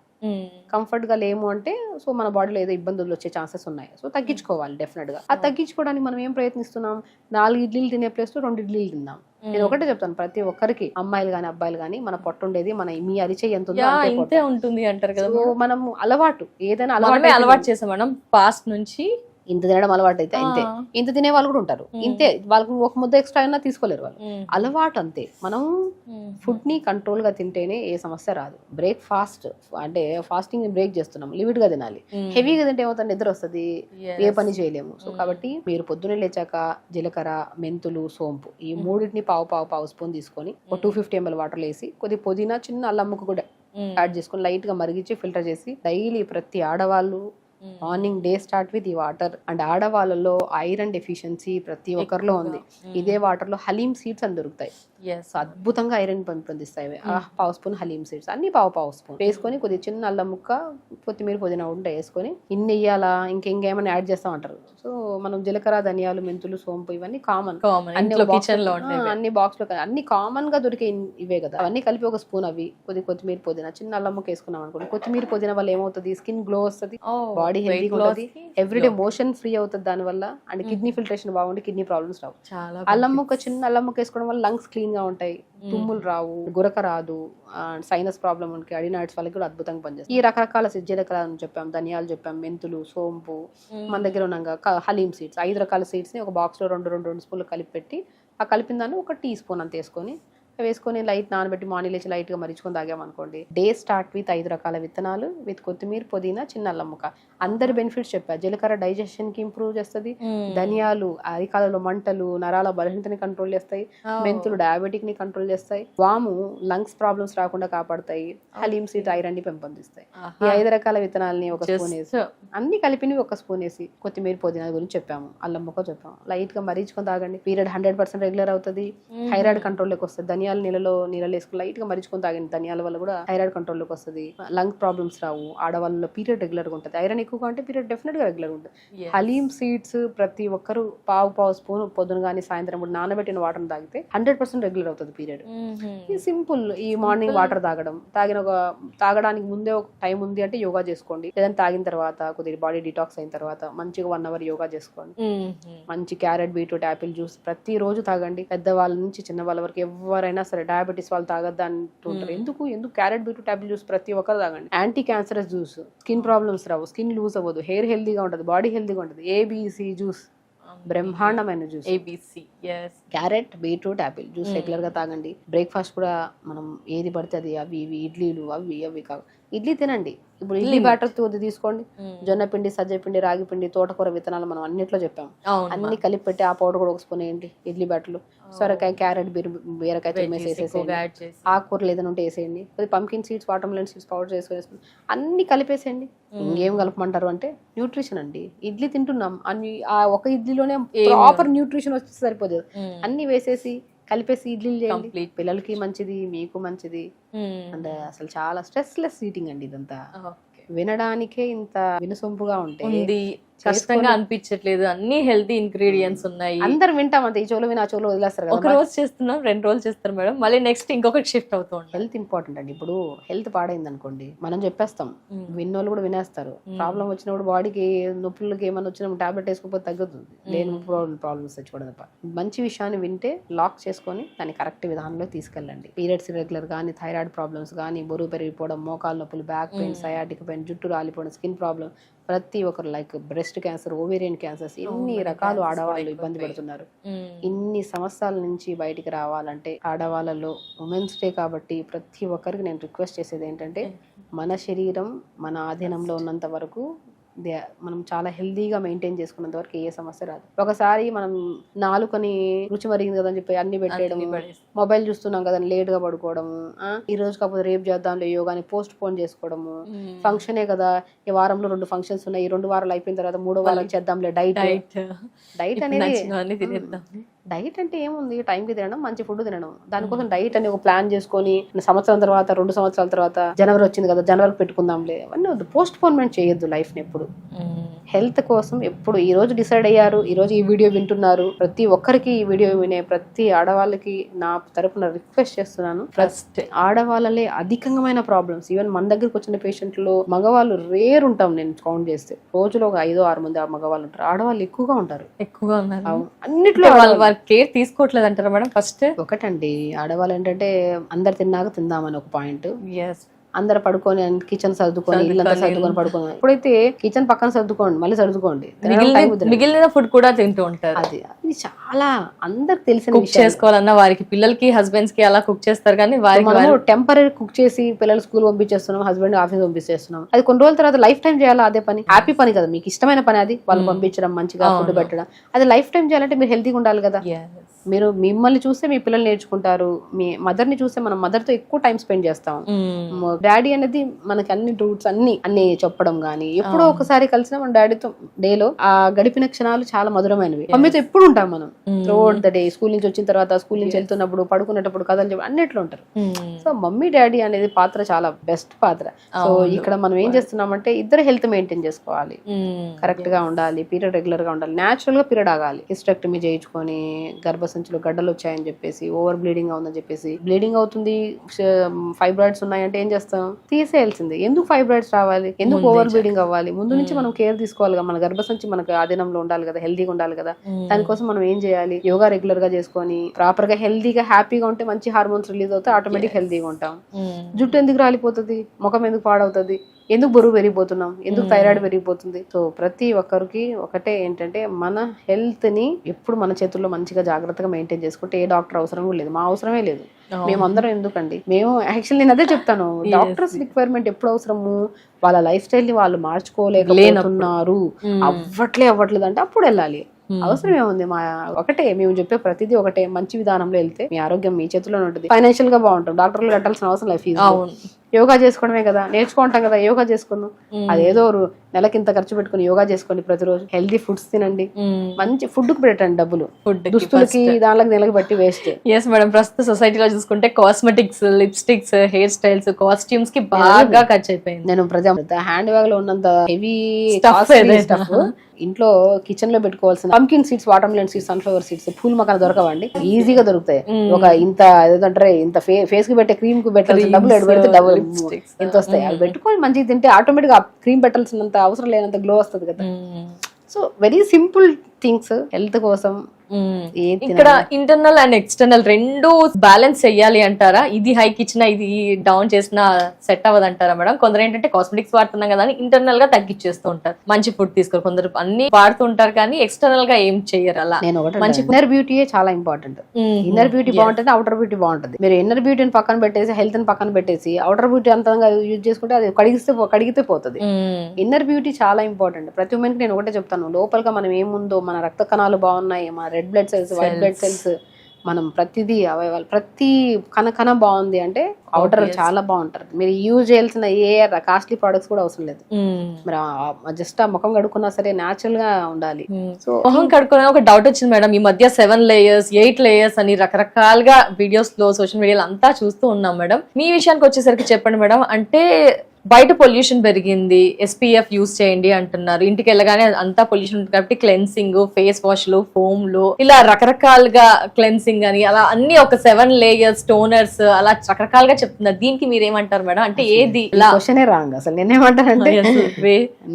కంఫర్ట్ గా లేము అంటే సో మన బాడీలో ఏదో ఇబ్బందులు వచ్చే ఛాన్సెస్ ఉన్నాయి. సో తగ్గించుకోవాలి డెఫినెట్ గా. అది తగ్గించుకోవడానికి మనం ఏం ప్రయత్నిస్తున్నాం, 4 ఇడ్లీలు తినే ప్లేస్ లో 2 ఇడ్లీలు తిందాం. నేను ఒకటే చెప్తాను, ప్రతి ఒక్కరికి, అమ్మాయిలు గానీ అబ్బాయిలు గానీ, మన పొట్ట ఉండేది మన మీ అరిచేయి ఎంత ఉందో ఉంటుంది అంటారు కదా. మనం అలవాటు ఏదైనా అలవాటు చేసాం మనం పాస్ట్ నుంచి. ఇంత తినడం అలవాటు అయితే అంతే, ఇంత తినే వాళ్ళు కూడా ఉంటారు, ఇంతే, వాళ్ళకి ఒక ముద్ద ఎక్స్ట్రా అయినా తీసుకోలేరు వాళ్ళు, అలవాటు అంతే. మనం ఫుడ్ ని కంట్రోల్ గా తింటేనే ఏ సమస్య రాదు. బ్రేక్ఫాస్ట్ అంటే ఫాస్టింగ్ బ్రేక్ చేస్తున్నాం, లిమిట్ గా తినాలి. హెవీగా తింటే ఏమవుతుంది, నిద్ర వస్తుంది, ఏ పని చేయలేము. సో కాబట్టి మీరు పొద్దున్నే లేచాక జీలకర్ర, మెంతులు, సోంపు ఈ మూడింటిని పావు స్పూన్ తీసుకొని ఒక 250 ml వాటర్ వేసి కొద్ది పుదీనా, చిన్న అల్లం ముక్క కూడా యాడ్ చేసుకొని లైట్ గా మరిగించి ఫిల్టర్ చేసి డైలీ ప్రతి ఆడవాళ్ళు మార్నింగ్ డే స్టార్ట్ విత్ ఈ వాటర్. అండ్ ఆడవాళ్ళలో ఐరన్ డెఫిషియన్సీ ప్రతి ఒక్కరిలో ఉంది. ఇదే వాటర్ లో హలీం సీడ్స్ అని దొరుకుతాయి, అద్భుతంగా ఐరన్ పెంపొందిస్తాయి. పావు స్పూన్ హలీం సీడ్స్ అన్ని పావు స్పూన్ వేసుకొని కొద్ది చిన్న అల్లం ముక్క, కొత్తిమీర, పుదీనా ఉంటే వేసుకొని ఇన్ని వేయాలా ఇంకేమైనా యాడ్ చేస్తామంటారు. సో మనం జీలకర్ర, ధనియాలు, మెంతులు, సోంపు ఇవన్నీ కామన్, అన్ని బాక్స్ లో అన్ని కామన్ గా దొరికే ఇవే కదా, అవన్నీ కలిపి ఒక స్పూన్, అవి కొత్తిమీర, పుదీనా, చిన్న అల్లం ముక్క వేసుకున్నాం అనుకోండి. కొత్తిమీర, పుదీనా వల్ల ఏమవుతుంది, స్కిన్ గ్లో వస్తుంది, బాడీ హెల్తీగా ఉంటుంది, ఎవ్రీడే మోషన్ ఫ్రీ అవుతుంది దాని వల్ల. అండ్ కిడ్నీ ఫిల్టరేషన్ బాగుండి కిడ్నీ ప్రాబ్లమ్స్ రావు. అల్లం ముక్క, చిన్న అల్లం ముక్క వేసుకోవడం వల్ల లంగ్స్ క్లీన్ గా ఉంటాయి, తుమ్ములు రావు, గురక రాదు, సైనస్ ప్రాబ్లమ్ ఉంటే అడినాయిడ్స్ వాళ్ళకి కూడా అద్భుతంగా పనిచేస్తుంది. ఈ రకరకాల జీలకర్ర చెప్పాం, ధనియాలు చెప్పాం, మెంతులు, సోంపు, మన దగ్గర ఉన్నాక హలీం సీడ్స్, 5 రకాల సీడ్స్ ని ఒక బాక్స్ లో 2 స్పూన్లు కలిపి పెట్టి, ఆ కలిపిన దాన్ని 1 టీ స్పూన్ అంత వేసుకొని వేసుకొని లైట్ నానబెట్టి మార్నింగ్ లేచి లైట్ గా మరిచుకొని తాగామనుకోండి, డే స్టార్ట్ విత్ 5 రకాల విత్తనాలు విత్ కొత్తిమీర, పుదీనా, చిన్న అల్లం ముక్క. అందరి బెనిఫిట్స్ చెప్పా. జీలకర్ర డైజెషన్ కి ఇంప్రూవ్ చేస్తుంది, ధనియాలు అరికాలలో మంటలు, నరాల బలహీనతని కంట్రోల్ చేస్తాయి, మెంతులు డయాబెటిక్ ని కంట్రోల్ చేస్తాయి, వాము లంగ్స్ ప్రాబ్లమ్స్ రాకుండా కాపాడతాయి, హలీమ్ సీడ్ ఐరన్ ని పెంపొందిస్తాయి. ఈ 5 రకాల విత్తనాలని ఒక స్పూన్ వేసి, అన్ని కలిపినవి ఒక స్పూన్ వేసి, కొత్తిమీర, పుదీనా గురించి చెప్పాము, అల్లం ముక్క చెప్పాము. లైట్ గా మరిచుకొని తాగండి. పీరియడ్ 100% రెగ్యులర్ అవుతుంది. థైరాయిడ్ కంట్రోల్ లోకి వస్తుంది. ధనియాలు నీళ్ళలో వేసుకుని లైట్ గా మరిచుకొని తాగండి. ధనియాల వల్ల కూడా థైరాయిడ్ కంట్రోల్ లోకి వస్తుంది. లంగ్ ప్రాబ్లమ్స్ రావు. ఆడవాళ్ళలో పీరియడ్ రెగ్యులర్ గా ఉంటుంది. ఐరన్ ఎక్కువగా ఉంటే పీరియడ్ డెఫినెట్ గా రెగ్యులర్ ఉంటుంది. హలీమ్ సీడ్స్ ప్రతి ఒక్కరు పావు స్పూన్ పొద్దున కానీ సాయంత్రం కూడా నానబెట్టిన వాటర్ తాగితే 100% రెగ్యులర్ అవుతుంది పీరియడ్. ఇది సింపుల్. ఈ మార్నింగ్ వాటర్ తాగడానికి ముందే ఒక టైం ఉంది అంటే యోగా చేసుకోండి. లేదంటే తాగిన తర్వాత కొద్దిగా బాడీ డిటాక్స్ అయిన తర్వాత మంచిగా 1 hour యోగా చేసుకోండి. మంచి క్యారెట్, బీట్రూట్, యాపిల్ జ్యూస్ ప్రతి రోజు తాగండి. పెద్దవాళ్ళ నుంచి చిన్న వాళ్ళ వరకు ఎవరైనా సరే, డయాబెటీస్ వాళ్ళు తాగద్దా అంటుంటారు. ఎందుకు క్యారెట్, బీట్రూట్, యాపిల్ జ్యూస్ ప్రతి ఒక్కరు తాగండి. Anti cancerous juice, skin problems రావు, స్కిన్ లూజ్ అవ్వదు, హెయిర్ హెల్దీగా ఉంటుంది, బాడీ హెల్దీగా ఉంటుంది. ఏబిసి జ్యూస్ బ్రహ్మాండమైన జ్యూస్. ABC, yes. Carrot, beetroot, apple juice regular గా తాగండి. బ్రేక్ఫాస్ట్ కూడా మనం ఏది పడితే అది అవి ఇడ్లీలు అవి కావు. ఇడ్లీ తినండి. ఇప్పుడు ఇడ్లీ బ్యాటర్ తీసుకోండి. జొన్న పిండి, సజ్జ పిండి, రాగి పిండి, తోటకూర విత్తనాలు మనం అన్నిట్లో చెప్పాము. అన్ని కలిపి పెట్టి ఆ పౌడర్ కూడా ఒక స్పూన్ వేయండి ఇడ్లీ బ్యాటర్లు. సొరకాయ, క్యారెట్, బీరకాయ తురిమేసి వేసేసేయండి. ఆకుకూరలు ఏదైనా ఉంటే వేసేయండి. కొద్దిగా pumpkin seeds, water melon seeds powder వేసుకొని అన్ని కలిపేసేయండి. ఇంకేం కలపమంటారు అంటే న్యూట్రిషన్ అండి. ఇడ్లీ తింటున్నాం అన్ని, ఆ ఒక ఇడ్లీలోనే ప్రాపర్ న్యూట్రిషన్ వచ్చి సరిపోదు. అన్ని వేసేసి కలిపేసి ఇడ్లీలు చేయండి. పిల్లలకి మంచిది, మీకు మంచిది. అండ్ అసలు చాలా స్ట్రెస్ లెస్ ఈటింగ్ అండి ఇదంతా. వినడానికే ఇంత వినసొంపుగా ఉంటుంది, కష్టంగా అనిపించట్లేదు. అన్ని హెల్తీ ఇంగ్రీడియంట్స్ ఉన్నాయి. అందరు వింటాం అంతే. ఈ చోలో విని ఆ చోలో వదిలేస్తారు. ఒక రోజు చేస్తున్నాం, 2 రోజులు చేస్తారు మేడం, మళ్ళీ నెక్స్ట్ ఇంకొకటి షిఫ్ట్ అవుతాం. హెల్త్ ఇంపార్టెంట్ అండి. ఇప్పుడు హెల్త్ పాడైంది అనుకోండి, మనం చెప్పేస్తాం, విన్నోళ్ళు కూడా వినేస్తారు. ప్రాబ్లం వచ్చినప్పుడు బాడీకి నొప్పులకి ఏమైనా వచ్చినప్పుడు టాబ్లెట్ వేసుకోకపోతే తగ్గుతుంది. లేని ప్రాబ్లమ్స్ తెచ్చుకోవడం తప్ప. మంచి విషయాన్ని వింటే లాక్ చేసుకొని దాన్ని కరెక్ట్ విధానంలో తీసుకెళ్ళండి. పీరియడ్స్ రెగ్యులర్ కానీ, థైరాయిడ్ ప్రాబ్లమ్స్ కానీ, బరువు పెరిగిపోవడం, మోకాలు నొప్పులు, బ్యాక్ పెయిన్, సయాటిక్ పెయిన్, జుట్టు రాలిపోవడం, స్కిన్ ప్రాబ్లమ్, ప్రతి ఒక్కరు like breast cancer, ovarian cancers, ఇన్ని రకాలు ఆడవాళ్ళు ఇబ్బంది పడుతున్నారు. ఇన్ని సమస్యల నుంచి బయటికి రావాలంటే ఆడవాళ్ళలో ఉమెన్స్ డే కాబట్టి ప్రతి ఒక్కరికి నేను రిక్వెస్ట్ చేసేది ఏంటంటే, మన శరీరం మన ఆధీనంలో ఉన్నంత వరకు మనం చాలా హెల్దీగా మెయింటైన్ చేసుకున్నంత వరకు ఏ సమస్య రాదు. ఒకసారి మనం నాలుకని రుచి మరిగింది కదని చెప్పి అన్ని పెట్టేయడం, మొబైల్ చూస్తున్నాం కదా లేట్ గా పడుకోవడము, ఈ రోజు కాకపోతే రేపు చేద్దాంలే యోగాని పోస్ట్ పోన్ చేసుకోవడము, ఫంక్షనే కదా ఈ వారంలో 2 ఫంక్షన్స్ ఉన్నాయి, ఈ 2 వారాలు అయిపోయిన తర్వాత 3వ వారం చేద్దాంలే డైట్ అనేది. డైట్ అంటే ఏముంది, టైంకి తినడం, మంచి ఫుడ్ తినడం. దానికోసం డైట్ అని ఒక ప్లాన్ చేసుకొని సంవత్సరం తర్వాత 2 సంవత్సరాల తర్వాత జనవరి వచ్చింది కదా జనవరికి పెట్టుకుందాంలే అవన్నీ వద్దు. పోస్ట్ పోన్మెంట్ చేయొద్దు లైఫ్ ని ఎప్పుడు. హెల్త్ కోసం ఎప్పుడు ఈ రోజు డిసైడ్ అయ్యారు, ఈ రోజు ఈ వీడియో వింటున్నారు, ప్రతి ఒక్కరికి ఈ వీడియో వినే ప్రతి ఆడవాళ్ళకి నా తరపున రిక్వెస్ట్ చేస్తున్నాను. ఫస్ట్ ఆడవాళ్ళలే అధికమైన ప్రాబ్లమ్స్. ఈవెన్ మన దగ్గరకు వచ్చిన పేషెంట్లో మగవాళ్ళు రేర్ ఉంటాం. నేను కౌంట్ చేస్తే రోజులో ఒక 5-6 మంది మగవాళ్ళు ఉంటారు. ఆడవాళ్ళు ఎక్కువగా ఉంటారు. అన్నిట్లో కేర్ తీసుకోవట్లేదు అంటారా మేడం? ఫస్ట్ ఒకటండి, ఆడవాళ్ళు ఏంటంటే అందరు తిన్నాక తిందామని ఒక పాయింట్. అందరు పడుకొని కిచెన్ సర్దుకొని ఇల్లంతా సర్దుకొని పడుకోండి. ఎప్పుడైతే కిచెన్ పక్కన సర్దుకోండి, మళ్ళీ సర్దుకోండి, మిగిలిన ఫుడ్ కూడా తింటూ ఉంటారు. అది చాలా అందరికి తెలిసిన చేసుకోవాలన్నా వారికి పిల్లలకి హస్బెండ్స్ కి అలా కుక్ చేస్తారు. కానీ మనం టెంపరీ కుక్ చేసి పిల్లలు స్కూల్ పంపించేస్తున్నాం, హస్బెండ్ ఆఫీస్ పంపించేస్తున్నాం. అది కొన్ని రోజుల తర్వాత లైఫ్ టైం చేయాలా అదే పని? హ్యాపీ పని కదా, మీకు ఇష్టమైన పని అది. వాళ్ళు పంపించడం, మంచిగా ఫుడ్ పెట్టడం, అది లైఫ్ టైం చేయాలంటే మీరు హెల్తీగా ఉండాలి కదా. మీరు మిమ్మల్ని చూస్తే మీ పిల్లలు నేర్చుకుంటారు. మీ మదర్ ని చూస్తే మనం మదర్ తో ఎక్కువ టైం స్పెండ్ చేస్తాం. డాడీ అనేది మనకి అన్ని రూట్స్ అన్ని చెప్పడం గానీ, ఎప్పుడో ఒకసారి కలిసిన మన డాడీతో డేలో ఆ గడిపిన క్షణాలు చాలా మధురమైనవి. మమ్మీతో ఎప్పుడు ఉంటాం మనం త్రూఅవుట్ ద డే. స్కూల్ నుంచి వచ్చిన తర్వాత, స్కూల్ నుంచి వెళ్తున్నప్పుడు, పడుకునేటప్పుడు కథలు చెప్పి అన్నిట్లో ఉంటారు. సో మమ్మీ డాడీ అనేది పాత్ర చాలా బెస్ట్ పాత్ర. సో ఇక్కడ మనం ఏం చేస్తున్నామంటే ఇద్దరు హెల్త్ మెయింటైన్ చేసుకోవాలి, కరెక్ట్ గా ఉండాలి, పీరియడ్ రెగ్యులర్ గా ఉండాలి, న్యాచురల్ గా పీరియడ్ ఆగాలి. హిస్టెక్టమీ చేయించుకొని గర్భసంచిలో గడ్డలు వచ్చాయని చెప్పేసి, ఓవర్ బ్లీడింగ్ అవుతుందని చెప్పేసి, బ్లీడింగ్ అవుతుంది, ఫైబ్రాయిడ్స్ ఉన్నాయంటే ఏం చేస్తాం? తీసేయాల్సిందే. ఎందుకు ఫైబ్రాయిడ్స్ రావాలి, ఎందుకు ఓవర్ బ్లీడింగ్ అవ్వాలి? ముందు నుంచి మనం కేర్ తీసుకోవాలి. మన గర్భసంచి మనకు ఆధీనంలో ఉండాలి కదా, హెల్దీగా ఉండాలి కదా. దానికోసం మనం ఏం చేయాలి? యోగా రెగ్యులర్ గా చేసుకొని ప్రాపర్ గా హెల్దీగా హ్యాపీగా ఉంటే మంచి హార్మోన్స్ రిలీజ్ అవుతాయి, ఆటోమేటిక్ హెల్దీగా ఉంటాం. జుట్టు ఎందుకు రాలిపోతుంది, ముఖం ఎందుకు పాడవుతుంది? ఎందుకు బరువు పెరిగిపోతున్నాం, ఎందుకు థైరాయిడ్ పెరిగిపోతుంది. సో ప్రతి ఒక్కరికి ఒకటే ఏంటంటే మన హెల్త్ ని ఎప్పుడు మన చేతుల్లో మంచిగా జాగ్రత్తగా మెయింటైన్ చేసుకుంటే ఏ డాక్టర్ అవసరం కూడా లేదు, మా అవసరమే లేదు. మేమందరం ఎందుకండి, మేము యాక్చువల్లీ నేను అదే చెప్తాను, డాక్టర్స్ రిక్వైర్మెంట్ ఎప్పుడు అవసరము, వాళ్ళ లైఫ్ స్టైల్ ని వాళ్ళు మార్చుకోలేకపోతున్నారు, అవ్వట్లేదు అంటే అప్పుడు వెళ్ళాలి. అవసరం ఏముంది, మా ఒకటే మేము చెప్పే ప్రతిదీ ఒకటే, మంచి విధానంలో వెళ్తే మీ ఆరోగ్యం మీ చేతిలోనే ఉంటుంది, ఫైనాన్షియల్ గా బాగుంటాం, డాక్టర్లు కట్టాల్సిన అవసరం లేదు ఫీజు. యోగా చేసుకోవడమే కదా, నేర్చుకుంటాం కదా, యోగా చేసుకున్నాం, అదేదో నెలకి ఇంత ఖర్చు పెట్టుకుని యోగా చేసుకోండి, ప్రతిరోజు హెల్దీ ఫుడ్స్ తినండి, మంచి ఫుడ్ కు పెట్టండి డబ్బులు, దుస్తులకి దానికి నెలకి బట్టి వేస్ట్. ఎస్ మేడం, ప్రస్తుత సొసైటీలో చూసుకుంటే cosmetics, lipsticks, hair styles, costumes కి బాగా ఖర్చు అయిపోయింది. నేను హ్యాండ్ బ్యాగ్ లో ఉన్నంత హెవీ స్టఫ్ ఇంట్లో కిచెన్ లో పెట్టుకోవాల్సిన pumpkin seeds, water melon seeds, sunflower seeds, pool మకాన దొరకవండి, ఈజీగా దొరుకుతాయి. ఒక ఇంత ఏదంటారు ఇంత ఫేస్ కి పెట్టే క్రీమ్ కు పెట్టాల్సిన డబ్బులు ఎడు పెడితే డబ్బులు ఎంత వస్తాయి, అవి పెట్టుకొని మంచిగా తింటే ఆటోమేటిక్ గా క్రీమ్ పెట్టాల్సినంత అవసరం లేనంత గ్లో వస్తుంది కదా. So very simple things health కోసం. ఇక్కడ ఇంటర్నల్ అండ్ ఎక్స్టర్నల్ రెండు బ్యాలెన్స్ చెయ్యాలి అంటారా? ఇది హైక్ ఇచ్చినా ఇది డౌన్ చేసినా సెట్ అవ్వదు అంటారా మేడం? కొందరు ఏంటంటే కాస్మెటిక్స్ వాడుతున్నాం కదా అని ఇంటర్నల్ గా తగ్గించేస్తూ ఉంటారు, మంచి ఫుడ్ తీసుకోరు, కొందరు అన్ని వాడుతూ ఉంటారు కానీ ఎక్స్టర్నల్ గా ఏం చెయ్యరు. అలా నేను మంచి ఇన్నర్ బ్యూటీ చాలా ఇంపార్టెంట్. ఇన్నర్ బ్యూటీ బాగుంటుంది, అవుటర్ బ్యూటీ బాగుంటుంది. మీరు ఇన్నర్ బ్యూటీని పక్కన పెట్టేసి హెల్త్ ని పక్కన పెట్టేసి అవుటర్ బ్యూటీ అంతంగా యూజ్ చేసుకుంటే అది కడిగితే పోతుంది. ఇన్నర్ బ్యూటీ చాలా ఇంపార్టెంట్. ప్రతి ఉమెన్ కి నేను ఒకటే చెప్తాను, లోపలగా మనం ఏముందో, మన రక్త కణాలు బాగున్నాయి, మన red blood cells, white blood cells, మనం ప్రతిదీ అవయవాలు ప్రతి కణ బాగుంది అంటే అవుటర్ చాలా బాగుంటారు. మీరు యూజ్ చేయాల్సిన ఏ కాస్ట్లీ ప్రొడక్ట్స్ కూడా అవసరం లేదు. మీరు జస్ట్ ఆ ముఖం కడుక్కున్నా సరే న్యాచురల్ గా ఉండాలి. సో ముఖం కడుక్కునే ఒక డౌట్ వచ్చింది మేడం, ఈ మధ్య 7 layers 8 layers అని రకరకాలుగా వీడియోస్ లో సోషల్ మీడియాలో అంతా చూస్తూ ఉన్నాం మేడం. మీ విషయానికి వచ్చేసరికి చెప్పండి మేడం, అంటే బయట పొల్యూషన్ పెరిగింది, SPF యూజ్ చేయండి అంటున్నారు, ఇంటికి వెళ్ళగానే అంతా పొల్యూషన్ ఉంటుంది కాబట్టి క్లెన్సింగ్, ఫేస్ వాష్లు, ఫోమ్లు, ఇలా రకరకాలుగా క్లెన్సింగ్ అని అలా అన్ని ఒక 7 layers టోనర్స్ అలా రకరకాలుగా చెప్తున్నారు. దీనికి మీరు ఏమంటారు మేడం? అంటే ఏది క్వశ్చనే రాంగ్ అసలు. నేనేమంటానంటే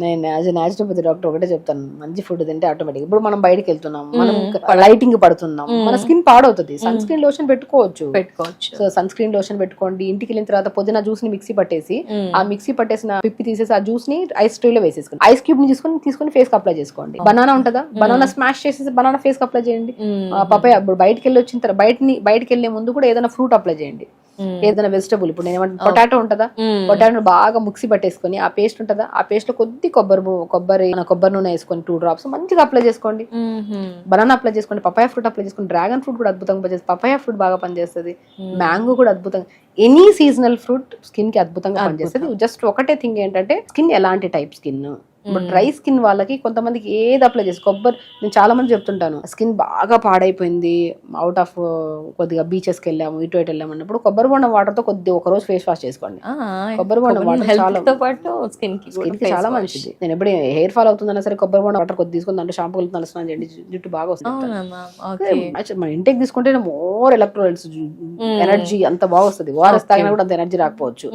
నేను యాజ్ ఎ న్యాచురోపతి డాక్టర్ ఒకటే చెప్తాను, మంచి ఫుడ్ తింటే ఆటోమేటిక్ ఇప్పుడు మనం బయటకి వెళ్తున్నాం, మనం లైటింగ్ పడుతున్నాం, మన స్కిన్ పాడవుతుంది, సన్ స్క్రీన్ లోషన్ పెట్టుకోవచ్చు. సో సన్ స్క్రీన్ లోషన్ పెట్టుకోండి. ఇంటికి వెళ్ళిన తర్వాత పుదీనా జ్యూస్ ని మిక్సీ పట్టేసి ఆ మిక్సీ పట్టేసిన పిప్పి తీసేసి ఆ జ్యూస్ ని ఐస్ ట్రే లో వేసేసుకోండి, ఐస్ క్యూబ్ ని తీసుకొని ఫేస్ కి అప్లై చేసుకోండి. బనానా ఉంటుందా, బనానా స్మాష్ చేసేసి బనానా ఫేస్ కి అప్లై చేయండి. పపాయ ఇప్పుడు బయటకి వెళ్ళి వచ్చిన తర్వాత బయటకి వెళ్లే ముందు కూడా ఏదైనా ఫ్రూట్ అప్లై చేయండి, ఏదైనా వెజిటబుల్. ఇప్పుడు నేను ఏమంటే పొటాటో ఉంటుందా, పొటాటో బాగా మిక్సీ పట్టేసుకొని ఆ పేస్ట్ ఉంటుందా, ఆ పేస్ట్ లో కొద్ది కొబ్బరి నూనె వేసుకొని 2 drops మంచిగా అప్లై చేసుకోండి. బనానా అప్లై చేసుకోండి, పపాయ ఫ్రూట్ అప్లై చేసుకోండి, డ్రాగన్ ఫ్రూట్ కూడా అద్భుతంగా పనిచేస్తుంది, పపాయ ఫ్రూట్ బాగా పనిచేస్తుంది, మ్యాంగో కూడా అద్భుతంగా, ఎనీ సీజనల్ ఫ్రూట్ స్కిన్ కి అద్భుతంగా పనిచేస్తుంది. జస్ట్ ఒకటే థింగ్ ఏంటంటే స్కిన్ ఎలాంటి టైప్ స్కిన్. ఇప్పుడు డ్రై స్కిన్ వాళ్ళకి కొంతమందికి ఏది అప్లై చేసి నేను చాలా మంది చెప్తుంటాను, స్కిన్ బాగా పాడైపోయింది, అవుట్ ఆఫ్ కొద్దిగా బీచెస్ కి వెళ్ళాము, ఇటు వెళ్ళాము అన్నప్పుడు కొబ్బరి బొండం వాటర్ తో కొద్దిగా ఒక రోజు ఫేస్ వాష్ చేసుకోండి. కొబ్బరి బొండం వాటర్ చాలా స్కిన్ కి చాలా మంచిది. నేను ఎప్పుడు హెయిర్ ఫాల్ అవుతుందన్నా సరే కొబ్బరి బొండం వాటర్ కొద్ది తీసుకుని దాంట్లో షాంపూ కలిపి స్నానం చేయండి, జుట్టు బాగా వస్తుంది. మన ఇంటేక్ తీసుకుంటే మోర్ ఎలక్ట్రోలైట్స్, ఎనర్జీ అంత బాగా వస్తుంది. ఓఆర్ఎస్ తాగినా కూడా అంత ఎనర్జీ రాకపోవచ్చు,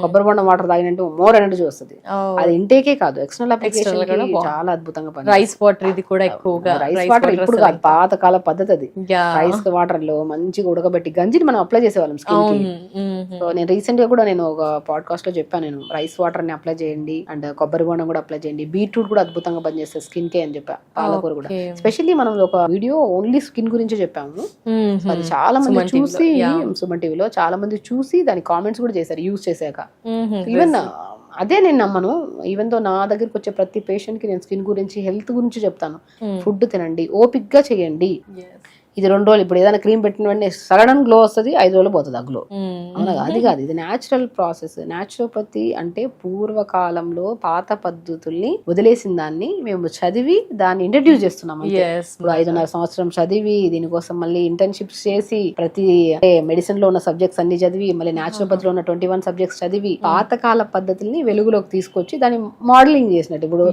కొబ్బరి బొండం వాటర్ తాగినట్టు మోర్ ఎనర్జీ వస్తుంది. అది ఇంటేకే కాదు, ఎక్స్టర్నల్ చాలా అద్భుతంగా రైస్ వాటర్, ఇది కూడా ఎక్కువగా రైస్ వాటర్ ఇప్పుడు కాదు, పాతకాల పద్ధతి అది. రైస్ వాటర్ లో మంచిగా ఉడకబెట్టి గంజిని మనం అప్లై చేసేవాళ్ళం స్కిన్ కి. సో నేను రీసెంట్ గా కూడా నేను ఒక పాడ్కాస్ట్ లో చెప్పాను, నేను రైస్ వాటర్ ని అప్లై చేయండి అండ్ కొబ్బరి బొండం కూడా అప్లై చేయండి, బీట్రూట్ కూడా అద్భుతంగా పనిచేస్తుంది స్కిన్ కి అని చెప్పా, పాలకూర కూడా. స్పెషల్లీ మనం ఒక వీడియో ఓన్లీ స్కిన్ గురించి చెప్పాము, అది చాలా మంది చూసి సుమన్ టీవీలో చాలా మంది చూసి దాని కామెంట్స్ కూడా చేశారు యూజ్ చేశాక. ఈవెన్ అదే నేను నమ్మను, ఈవెన్ తో నా దగ్గరికి వచ్చే ప్రతి పేషెంట్ కి నేను స్కిన్ గురించి హెల్త్ గురించి చెప్తాను. ఫుడ్ తినండి, ఓపిక్గా చేయండి. ఇది 2 రోజులు ఇప్పుడు ఏదైనా క్రీమ్ పెట్టిన వెంటనే సడన్ గ్లో వస్తుంది, 5 రోజులు పోతుంది ఆ గ్లో. అవునా? అది కాదు, ఇది న్యాచురల్ ప్రాసెస్. న్యాచురోపతి అంటే పూర్వకాలంలో పాత పద్ధతుల్ని వదిలేసిన దాన్ని మేము చదివి దాన్ని ఇంట్రడ్యూస్ చేస్తున్నాం. ఇప్పుడు 5.5 సంవత్సరం చదివి దీనికోసం మళ్ళీ ఇంటర్న్షిప్స్ చేసి ప్రతి మెడిసిన్ లో ఉన్న సబ్జెక్ట్స్ అన్ని చదివి మళ్ళీ న్యాచురోపతిలో ఉన్న 21 సబ్జెక్ట్స్ చదివి పాతకాల పద్ధతుల్ని వెలుగులోకి తీసుకొచ్చి దాన్ని మోడలింగ్ చేసినట్టు, ఇప్పుడు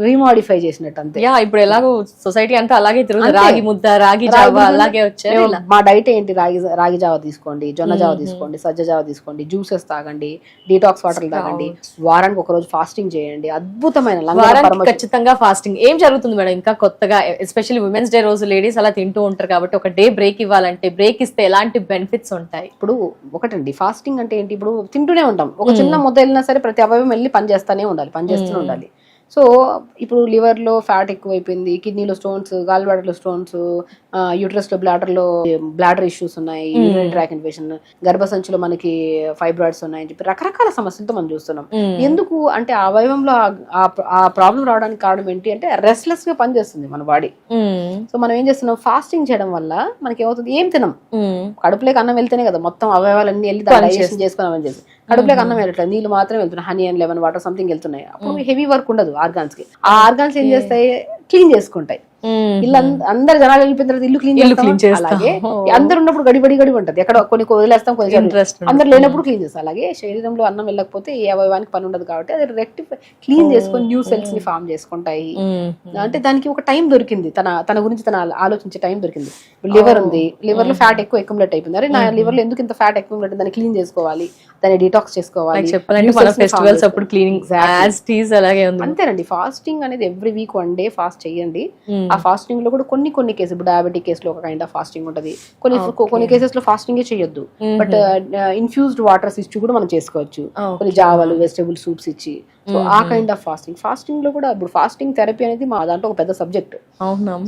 రీమోడిఫై చేసినట్టు అంతే. ఇప్పుడు ఎలాగో సొసైటీ అంతా అలాగే తిరుగుతుంది, రాగి ముద్ద, రాగి జావా అలాగే వచ్చారు ఇలా? మా డైట్ ఏంటి, రాగి జావ తీసుకోండి, జొన్న జావ తీసుకోండి, సజ్జ జావ తీసుకోండి, జ్యూసెస్ తాగండి, డీటాక్స్ వాటర్ తాగండి, వారానికి ఒక రోజు ఫాస్టింగ్ చేయండి. అద్భుతమైన వారానికి ఖచ్చితంగా ఫాస్టింగ్. ఏం జరుగుతుంది మేడం ఇంకా కొత్తగా, ఎస్పెషల్లీ ఉమెన్స్ డే రోజు లేడీస్ అలా తింటూ ఉంటారు కాబట్టి ఒక డే బ్రేక్ ఇవ్వాలంటే బ్రేక్ ఇస్తే ఎలాంటి బెనిఫిట్స్ ఉంటాయి? ఇప్పుడు ఒకటండి, ఫాస్టింగ్ అంటే ఏంటి, ఇప్పుడు తింటూనే ఉంటాం, ఒక చిన్న ముద్ద వెళ్ళినా సరే ప్రతి అవయవం వెళ్ళి పని చేస్తూనే ఉండాలి. సో ఇప్పుడు లివర్ లో ఫ్యాట్ ఎక్కువైపోయింది, కిడ్నీలో stones, gall bladder stones, uterus లో బ్లాడర్ ఇష్యూస్ ఉన్నాయి, యూరినరీ ట్రాక్ ఇన్ఫెక్షన్, గర్భసంచిలో మనకి ఫైబ్రాయిడ్స్ ఉన్నాయని చెప్పి రకరకాల సమస్యలతో మనం చూస్తున్నాం. ఎందుకు అంటే ఆ అవయవంలో ఆ ప్రాబ్లం రావడానికి కారణం ఏంటి అంటే రెస్ట్లెస్ గా పనిచేస్తుంది మన బాడీ. సో మనం ఏం చేస్తున్నాం, ఫాస్టింగ్ చేయడం వల్ల మనకి ఏమవుతుంది, ఏం తినం, కడుపులోకి అన్నం వెళ్తేనే కదా మొత్తం అవయవాలన్నీ వెళ్ళి డైజెషన్ చేసుకున్నామని చెప్పి కడుపులోకి అన్నం వెళ్ళట్లేదు, నీళ్ళు మాత్రమే వెళ్తున్నాయి, honey and lemon water something వెళ్తున్నాయి. అప్పుడు హెవీ వర్క్ ఉండదు ఆర్గాన్స్ కి. ఆ ఆర్గాన్స్ ఏం చేస్తాయి, క్లీన్ చేసుకుంటాయి. ఇల్లు అందరు జనాలు వెళ్ళిపోయిన తర్వాత ఇల్లు క్లీన్ చేస్తాం. అలాగే అందరు ఉన్నప్పుడు గడి ఉంటది, ఎక్కడ కొన్ని వదిలేస్తాం, కొన్ని అందరు లేనప్పుడు క్లీన్ చేస్తాం. అలాగే శరీరంలో అన్నం వెళ్ళకపోతే ఏ అవయవానికి పని ఉండదు కాబట్టి అది రెక్టిఫై క్లీన్ చేసుకొని న్యూ సెల్స్ ని ఫామ్ చేసుకుంటాయి. అంటే దానికి ఒక టైం దొరికింది, తన గురించి తన ఆలోచించే టైం దొరికింది. లివర్ ఉంది, లివర్ లో ఫ్యాట్ ఎక్కువ అక్యుములేట్ అయిపోయింది, అరే నా లివర్ లో ఎందుకు ఇంత ఫ్యాట్ అక్యుములేట్, దాన్ని క్లీన్ చేసుకోవాలి, దాన్ని డిటాక్స్ చేసుకోవాలి. ఫెస్టివల్స్ అప్పుడు క్లీనింగ్ అంతేనండి. ఫాస్టింగ్ అనేది ఎవ్రీ వీక్ 1 day ఫాస్ట్ చేయండి. ఆ ఫాస్టింగ్ లో కూడా కొన్ని కేసు, ఇప్పుడు డయాబెటిక్ కేసులో ఒక కైండ్ ఆఫ్ ఫాస్టింగ్ ఉంటది, కొన్ని కేసెస్ లో ఫాస్టింగ్ చేయొద్దు, బట్ ఇన్ఫ్యూజ్డ్ వాటర్స్ ఇచ్చి కూడా మనం చేసుకోవచ్చు, కొన్ని జావాలు, వెజిటబుల్ సూప్స్ ఇచ్చి. సో ఆ కైండ్ ఆఫ్ ఫాస్టింగ్ లో కూడా ఇప్పుడు ఫాస్టింగ్ థెరపీ అనేది మా దాంట్లో ఒక పెద్ద సబ్జెక్ట్.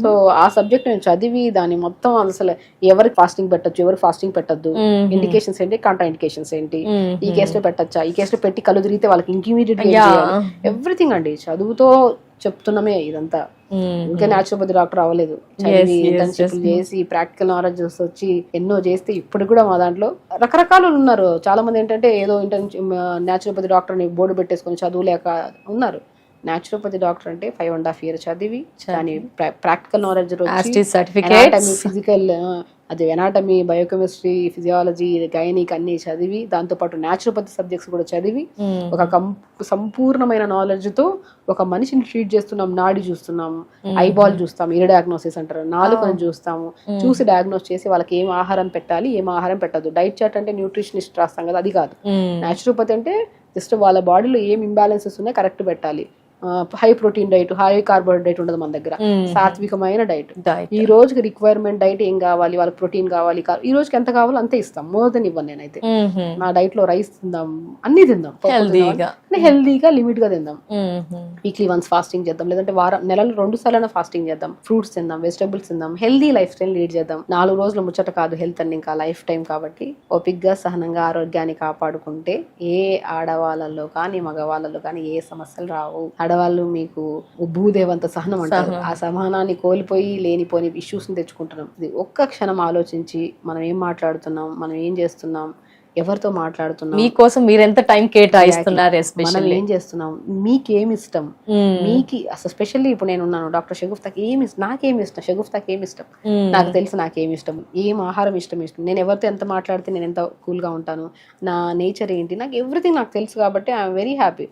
సో ఆ సబ్జెక్ట్ నేను చదివి దాని మొత్తం అసలు ఎవరికి ఫాస్టింగ్ పెట్టచ్చు, ఎవరికి ఫాస్టింగ్ పెట్టద్దు, ఇండికేషన్స్ ఏంటి, కాంట్రా ఇండికేషన్స్ ఏంటి, ఈ కేసులో పెట్టచ్చా, ఈ కేసులో పెట్టి కళ్ళు తిరిగితే వాళ్ళకి ఇంకిమీడియట్ ఎవ్రీథింగ్ అండి చదువుతో చెప్తున్నామే. ఇదంతా ఇంకా న్యాచురోపతి డాక్టర్ అవ్వలేదు, చదివి ఇంటర్న్షిప్ చేసి ప్రాక్టికల్ నాలెడ్జ్ వచ్చి ఎన్నో చేస్తే ఇప్పుడు కూడా మా దాంట్లో రకరకాలు ఉన్నారు. చాలా మంది ఏంటంటే ఏదో న్యాచురోపతి డాక్టర్ ని బోర్డు పెట్టేసుకొని చదువులేక ఉన్నారు. న్యాచురోపతి డాక్టర్ అంటే 5.5 years చదివి దాని ప్రాక్టికల్ నాలెడ్జ్ ఫిజికల్, అది ఎనాటమీ, బయోకెమిస్ట్రీ, ఫిజియాలజీ, గైనిక్ అన్ని చదివి దాంతోపాటు న్యాచురోపతి సబ్జెక్ట్స్ కూడా చదివి ఒక సంపూర్ణమైన నాలెడ్జ్ తో ఒక మనిషిని ట్రీట్ చేస్తున్నాం. నాడి చూస్తున్నాం, ఐబాల్ చూస్తాం, ఇయర్ డయాగ్నోసిస్ అంటారు, నాలుకను చూస్తాము, చూసి డయాగ్నోస్ చేసి వాళ్ళకి ఏం ఆహారం పెట్టాలి, ఏం ఆహారం పెట్టద్దు. డైట్ చార్ట్ అంటే న్యూట్రిషనిస్ట్ రాస్తాం కదా, అది కాదు. న్యాచురోపతి అంటే జస్ట్ వాళ్ళ బాడీలో ఏం ఇంబ్యాలెన్సెస్ ఉన్నాయో కరెక్ట్ పెట్టాలి. High protein diet, high carbohydrate ఉండదు మన దగ్గర, సాత్వికమైన డైట్. ఈ రోజుకి రిక్వైర్మెంట్ డైట్ ఏం కావాలి, వాళ్ళకి ప్రోటీన్ కావాలి, ఈ రోజుకి ఎంత కావాలో అంతే ఇస్తాం, మోర్ దెన్ ఇవ్వను నేనైతే. నా డైట్ లో రైస్ తిందాం, అన్ని తిందాం, హెల్దీగా లిమిట్ గా తిందాం. వీక్లీ వన్స్ ఫాస్టింగ్ చేద్దాం, లేదంటే నెలలో 2 సార్లు ఫాస్టింగ్ చేద్దాం, ఫ్రూట్స్ తిందాం, వెజిటబుల్స్ తిందాం, హెల్దీ లైఫ్ స్టైల్ లీడ్ చేద్దాం. 4 రోజుల ముచ్చట కాదు హెల్త్ అని, ఇంకా లైఫ్ టైం కాబట్టి ఓపిక్గా సహనంగా ఆరోగ్యాన్ని కాపాడుకుంటే ఏ ఆడవాళ్ళలో కానీ మగవాళ్ళలో కానీ ఏ సమస్యలు రావు. ఆడవాళ్ళు మీకు భూదేవంత సహనం అంటారు, ఆ సహనాన్ని కోల్పోయి లేనిపోని ఇష్యూస్ ని తెచ్చుకుంటున్నాం. ఇది ఒక్క క్షణం ఆలోచించి మనం ఏం మాట్లాడుతున్నాం, మనం ఏం చేస్తున్నాం, ఎవరితో మాట్లాడుతున్నాం, మీకోసం మీరు ఎంత టైం కేటాయిస్తున్నారు, మనం ఏం చేస్తున్నాం, మీకేమి ఇష్టం, మీకు అసలు స్పెషల్లీ ఇప్పుడు నేను ఉన్నాను డాక్టర్ షగుఫ్తాకి నాకేమి ఇష్టం, షగుఫ్తాకి ఏమి ఇష్టం, నాకు తెలుసు నాకేమి ఇష్టం, ఏం ఆహారం ఇష్టం, నేను ఎవరితో ఎంత మాట్లాడితే నేను ఎంత కూల్ గా ఉంటాను, నా నేచర్ ఏంటి, నాకు ఎవ్రీథింగ్ నాకు తెలుసు కాబట్టి ఐఎమ్ వెరీ హ్యాపీ.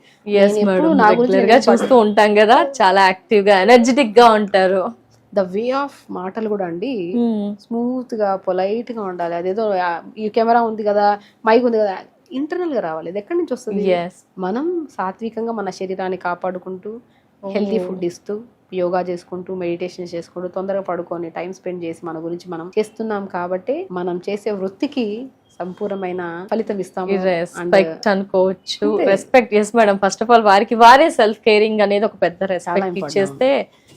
నా గురించి చూస్తూ ఉంటాం కదా, చాలా యాక్టివ్ గా ఎనర్జెటిక్ గా ఉంటారు. ద వే ఆఫ్ మాటలు కూడా అండి స్మూత్ గా పొలైట్ గా ఉండాలి. అదేదో ఈ కెమెరా ఉంది కదా, మైక్ ఉంది కదా, ఇంటర్నల్ గా రావాలి. ఇది ఎక్కడి నుంచి వస్తుంది? మనం సాత్వికంగా మన శరీరాన్ని కాపాడుకుంటూ హెల్తీ ఫుడ్ ఇస్తూ యోగా చేసుకుంటూ మెడిటేషన్ చేసుకుంటూ తొందరగా పడుకొని టైం స్పెండ్ చేసి మన గురించి మనం చేస్తున్నాం కాబట్టి మనం చేసే వృత్తికి సంపూర్ణమైన ఫలితం ఇస్తాము అనుకోవచ్చు. Respect. Yes madam, first of all వారికి వారే సెల్ఫ్ కేరింగ్ అనేది ఒక పెద్ద రెస్పెక్ట్ ఇచ్చేస్తే,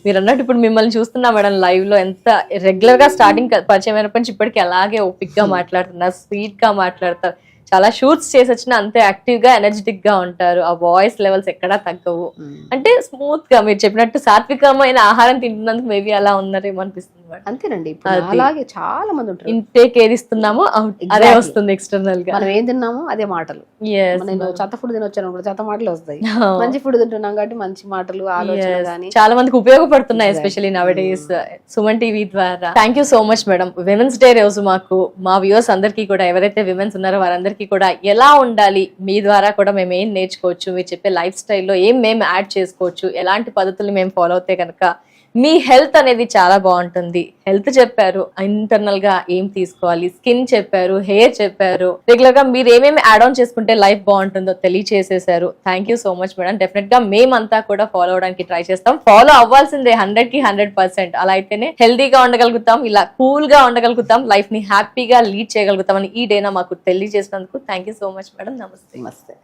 మీరు అన్నట్టు ఇప్పుడు మిమ్మల్ని చూస్తున్నా మేడం లైవ్ లో, ఎంత రెగ్యులర్ గా స్టార్టింగ్ పరిచయం అయినప్పటి నుంచి ఇప్పటికి అలాగే ఓపిక్ గా మాట్లాడుతున్నారు, స్వీట్ గా మాట్లాడతారు, చాలా షూట్స్ చేసి వచ్చినా అంతే యాక్టివ్ గా ఎనర్జెటిక్ గా ఉంటారు, ఆ వాయిస్ లెవెల్స్ ఎక్కడా తగ్గవు. అంటే స్మూత్ గా మీరు చెప్పినట్టు సాత్వికమైన ఆహారం తింటున్నందుకు మేబీ అలా ఉన్నారేమో అనిపిస్తుంది. అంతేనండి, అలాగే చాలా మంది ఉంటారు. ఇంటేక్ ఏది ఇస్తున్నామో అదే వస్తుంది ఎక్స్టర్నల్ గా, మనం ఏం తిన్నామో అదే మాటలు. నేను చెత్త ఫుడ్ తినొచ్చాను కూడా చెత్త మాటలు వస్తాయి, మంచి ఫుడ్ తింటున్నాం కాబట్టి మంచి మాటలు, ఆలోచన కానీ చాలా మందికి ఉపయోగపడుతున్నాయి, ఎస్పెషల్లీ నౌ ఏ డేస్ సుమన్ టీవీ ద్వారా. Thank you so much madam. Women's day రోజు మాకు మా వ్యూవర్స్ అందరికీ కూడా, ఎవరైతే విమెన్స్ ఉన్నారో వారందరికీ కూడా ఎలా ఉండాలి, మీ ద్వారా కూడా మేము ఏం నేర్చుకోవచ్చు, మీరు చెప్పే లైఫ్ స్టైల్లో ఏం మేము యాడ్ చేసుకోవచ్చు, ఎలాంటి పద్ధతులు మేము ఫాలో అవుతే కనుక మీ హెల్త్ అనేది చాలా బాగుంటుంది. హెల్త్ చెప్పారు, ఇంటర్నల్ గా ఏం తీసుకోవాలి, స్కిన్ చెప్పారు, హెయిర్ చెప్పారు, రెగ్యులర్ గా మీరు ఏమేమి యాడ్ ఆన్ చేసుకుంటే లైఫ్ బాగుంటుందో తెలియచేసేసారు. Thank you so much madam. Definite గా మేమంతా కూడా ఫాలో అవడానికి ట్రై చేస్తాం. ఫాలో అవ్వాల్సిందే 100కి 100%. అలా అయితేనే హెల్దీగా ఉండగలుగుతాం, ఇలా కూల్ గా ఉండగలుగుతాం, లైఫ్ ని హ్యాపీగా లీడ్ చేయగలుగుతాం అని ఈ డేనా మాకు తెలియజేసినందుకు thank you so much madam. నమస్తే. నమస్తే.